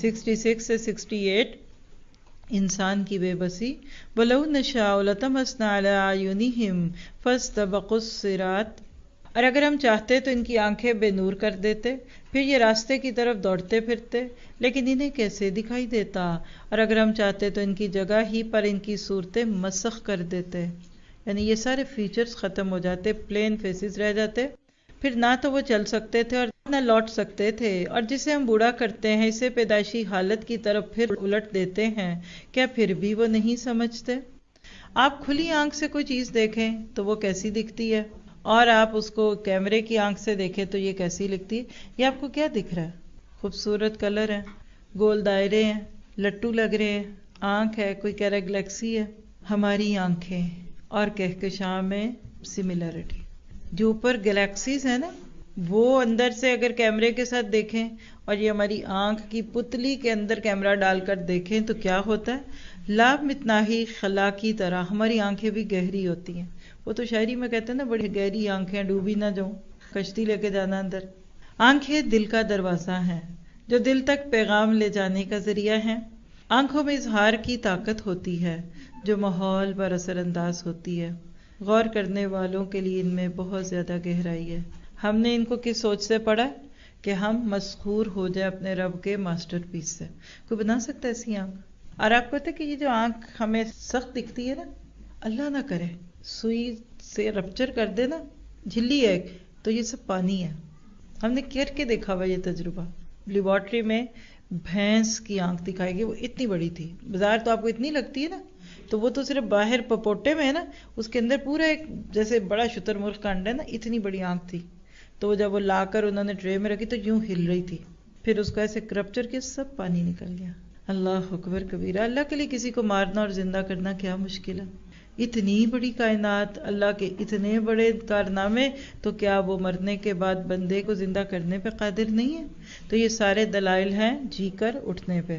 66 سے 68 انسان کی بے بسی. وَلَوْ نَشَاءُ لَطَمَسْنَا عَلَىٰ أَعْيُنِهِمْ فَاسْتَبَقُوا الصِّرَاطَ. اور اگر ہم چاہتے تو ان کی آنکھیں بے نور کر دیتے، پھر یہ راستے کی طرف دوڑتے پھرتے، لیکن انہیں کیسے دکھائی دیتا. اور اگر ہم چاہتے تو ان کی جگہ ہی پر ان کی صورتیں مسخ کر دیتے، یعنی یہ سارے فیچرز ختم ہو جاتے، پلین فیسز رہ جاتے، پھر نہ تو وہ چل سکتے تھے اور نہ لوٹ سکتے تھے. اور جسے ہم بوڑھا کرتے ہیں، اسے پیدائشی حالت کی طرف پھر الٹ دیتے ہیں، کیا پھر بھی وہ نہیں سمجھتے؟ آپ کھلی آنکھ سے کوئی چیز دیکھیں تو وہ کیسی دکھتی ہے، اور آپ اس کو کیمرے کی آنکھ سے دیکھیں تو یہ کیسی لگتی ہے؟ یہ آپ کو کیا دکھ رہا ہے؟ خوبصورت کلر ہے، گول دائرے ہیں، لٹو لگ رہے ہیں، آنکھ ہے، کوئی کہہ رہا ہے گلیکسی ہے. ہماری آنکھیں اور کہکشاں میں سملرٹی، جو اوپر گلیکسیز ہیں نا، وہ اندر سے اگر کیمرے کے ساتھ دیکھیں اور یہ ہماری آنکھ کی پتلی کے اندر کیمرہ ڈال کر دیکھیں تو کیا ہوتا ہے؟ لاب متناہی خلا کی طرح ہماری آنکھیں بھی گہری ہوتی ہیں. وہ تو شاعری میں کہتے ہیں نا، بڑی گہری آنکھیں ڈوبی نہ جاؤں، کشتی لے کے جانا اندر. آنکھیں دل کا دروازہ ہیں جو دل تک پیغام لے جانے کا ذریعہ ہیں. آنکھوں میں اظہار کی طاقت ہوتی ہے جو ماحول پر اثر انداز ہوتی ہے. غور کرنے والوں کے لیے ان میں بہت زیادہ گہرائی ہے. ہم نے ان کو کس سوچ سے پڑھا کہ ہم مسحور ہو جائیں اپنے رب کے ماسٹر پیس سے. کوئی بنا سکتا ہے ایسی آنکھ؟ اور آپ کہتے ہیں کہ یہ جو آنکھ ہمیں سخت دکھتی ہے نا، اللہ نہ کرے سوئی سے رپچر کر دے نا، جھلی ہے تو یہ سب پانی ہے. ہم نے کر کے دیکھا ہوا یہ تجربہ. لیبارٹری میں بھینس کی آنکھ دکھائی گئی، وہ اتنی بڑی تھی، بظاہر تو آپ کو اتنی لگتی ہے نا، تو وہ تو صرف باہر پپوٹے میں ہے نا، اس کے اندر پورا ایک جیسے بڑا شتر مرغ کا انڈا ہے نا، اتنی بڑی آنکھ تھی. تو جب وہ لا کر انہوں نے ٹرے میں رکھی تو یوں ہل رہی تھی، پھر اس کو ایسے کرپچر کے سب پانی نکل گیا. اللہ اکبر کبیرہ. اللہ کے لیے کسی کو مارنا اور زندہ کرنا کیا مشکل ہے؟ اتنی بڑی کائنات، اللہ کے اتنے بڑے کارنامے، تو کیا وہ مرنے کے بعد بندے کو زندہ کرنے پہ قادر نہیں ہے؟ تو یہ سارے دلائل ہیں جی کر اٹھنے پہ.